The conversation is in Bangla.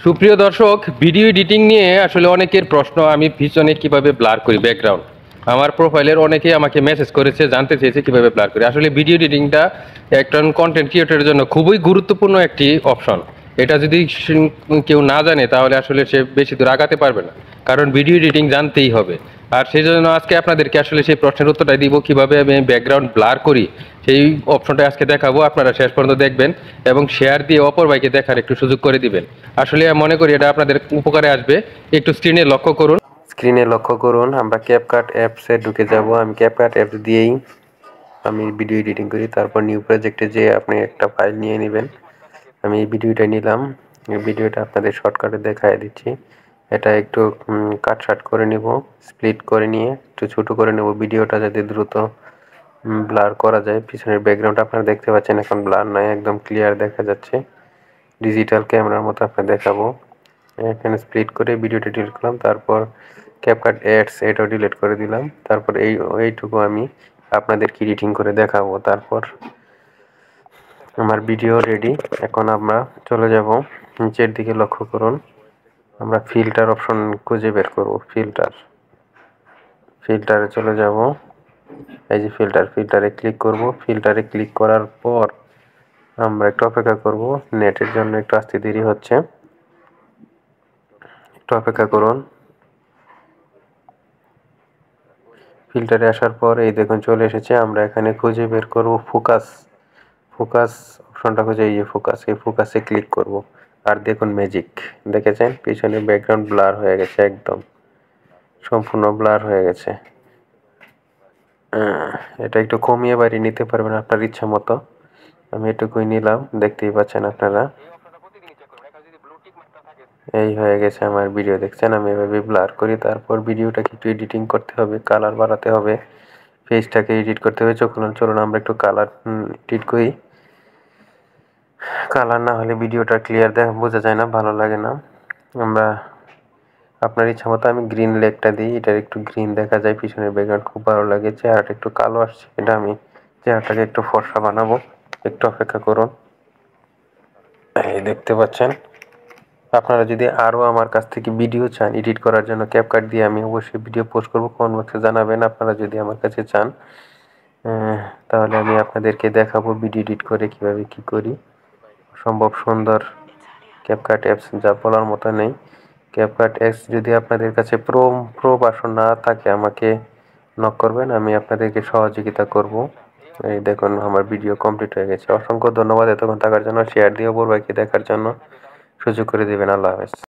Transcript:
সুপ্রিয় দর্শক, ভিডিও এডিটিং নিয়ে আসলে অনেকের প্রশ্ন। আমি পিছনে কিভাবে ব্লার করি ব্যাকগ্রাউন্ড। আমার প্রোফাইলের অনেকেই আমাকে মেসেজ করেছে, জানতে চেয়েছে কিভাবে ব্লার করি। আসলে ভিডিও এডিটিংটা একজন কন্টেন্ট ক্রিয়েটরের জন্য খুবই গুরুত্বপূর্ণ একটি অপশন। এটা যদি কেউ না জানে তাহলে আসলে সে বেশি দূর আগাতে পারবে না, কারণ ভিডিও এডিটিং জানতেই হবে। আর সেই জন্য আজকে আপনাদেরকে আসলে সেই প্রশ্নের উত্তরটা দিব, কিভাবে আমি ব্যাকগ্রাউন্ড ব্লার করি সেই অপশনটা আজকে দেখাবো। আপনারা শেষ পর্যন্ত দেখবেন এবং শেয়ার দিয়ে অপর ভাইকে দেখার একটু সুযোগ করে দিবেন। আসলে মনে করি এটা আপনাদের উপকারে আসবে। একটু স্ক্রিনে লক্ষ্য করুন, আমরা ক্যাপকাট অ্যাপসে ঢুকে যাব। আমি ক্যাপকাট অ্যাপস দিয়েই আমি ভিডিও এডিটিং করি। তারপর নিউ প্রজেক্টে যেয়ে আপনি একটা ফাইল নিয়ে নেবেন। আমি এই ভিডিওটা নিলাম, এই ভিডিওটা আপনাদের শর্টকাটে দেখায় দিচ্ছি। এটা একটু কাটছাট করে নিব, স্প্লিট করে নিয়ে একটু ছোটো করে নেব ভিডিওটা যাতে দ্রুত ব্লার করা যায়। পিছনের ব্যাকগ্রাউন্ড আপনারা দেখতে পাচ্ছেন এখন ব্লার নয়, একদম ক্লিয়ার দেখা যাচ্ছে। ডিজিটাল ক্যামেরার মতো আপনার দেখাবো। এখানে স্প্লিট করে ভিডিওটা ডিলিট করলাম, তারপর ক্যাপকাট অ্যাডস এটাও ডিলিট করে দিলাম। তারপর এইটুকু আমি আপনাদেরকে এডিটিং করে দেখাবো। তারপর আমার ভিডিও রেডি। এখন আমরা চলে যাব নিচের দিকে, লক্ষ্য করুন। আমরা ফিল্টার অপশন খুঁজে বের করব। ফিল্টারে চলে যাব। এই যে ফিল্টারে ক্লিক করব। ফিল্টারে ক্লিক করার পর আমরা একটু অপেক্ষা করব, নেটের জন্য একটু আসতে দেরি হচ্ছে, একটু অপেক্ষা করুন। ফিল্টারে আসার পর এই দেখুন চলে এসেছে। আমরা এখানে খুঁজে বের করব ফোকাস অপশনটা খুঁজে, এই যে ফোকাস, এই ফোকাসে ক্লিক করব। আর দেখুন ম্যাজিক, দেখেছেন পিছনে ব্যাকগ্রাউন্ড ব্লার হয়ে গেছে, একদম সম্পূর্ণ ব্লার হয়ে গেছে। এটা একটু কমিয়ে বাড়িয়ে নিতে পারবেন আপনার ইচ্ছা মতো। আমি এটুকুই নিলাম, দেখতেই পাচ্ছেন আপনারা। এই হয়ে গেছে আমার ভিডিও, দেখছেন আমি এভাবে ব্লার করি। তারপর ভিডিওটাকে একটু এডিটিং করতে হবে, কালার বাড়াতে হবে, ফেসটাকে এডিট করতে হবে। চলুন আমরা একটু কালার এডিট করি। কালার না হলে ভিডিওটা ক্লিয়ার বোঝা যায় না, ভালো লাগে না। আমরা আপনার ইচ্ছা মতো, আমি গ্রিন লেকটা দিই, এটার একটু গ্রিন দেখা যায়, পিছনের ব্যাকগ্রাউন্ড খুব ভালো লাগে। চেহারাটা একটু কালো আসছে, এটা আমি চেহারাটাকে একটু ফর্সা বানাবো, একটু অপেক্ষা করুন। এই দেখতে পাচ্ছেন। আপনারা যদি আরও আমার কাছ থেকে ভিডিও চান এডিট করার জন্য ক্যাপকাট দিয়ে, আমি অবশ্যই ভিডিও পোস্ট করব। কমেন্ট বক্সে জানাবেন আপনারা যদি আমার কাছে চান, তাহলে আমি আপনাদেরকে দেখাবো ভিডিও এডিট করে কিভাবে কি করি। সম্ভব সুন্দর ক্যাপকাট অ্যাপস, যা বলার মতো নেই। ক্যাপকাট অ্যাপস যদি আপনাদের কাছে প্রো ভার্সন না থাকে, আমাকে নক করবেন, আমি আপনাদেরকে সহযোগিতা করব। এই দেখুন আমার ভিডিও কমপ্লিট হয়ে গেছে। অসংখ্য ধন্যবাদ এতক্ষণ থাকার জন্য। শেয়ার দিয়ে অপর ভাইকে দেখার জন্য সুযোগ করে দেবেন। আল্লাহ হাফেজ।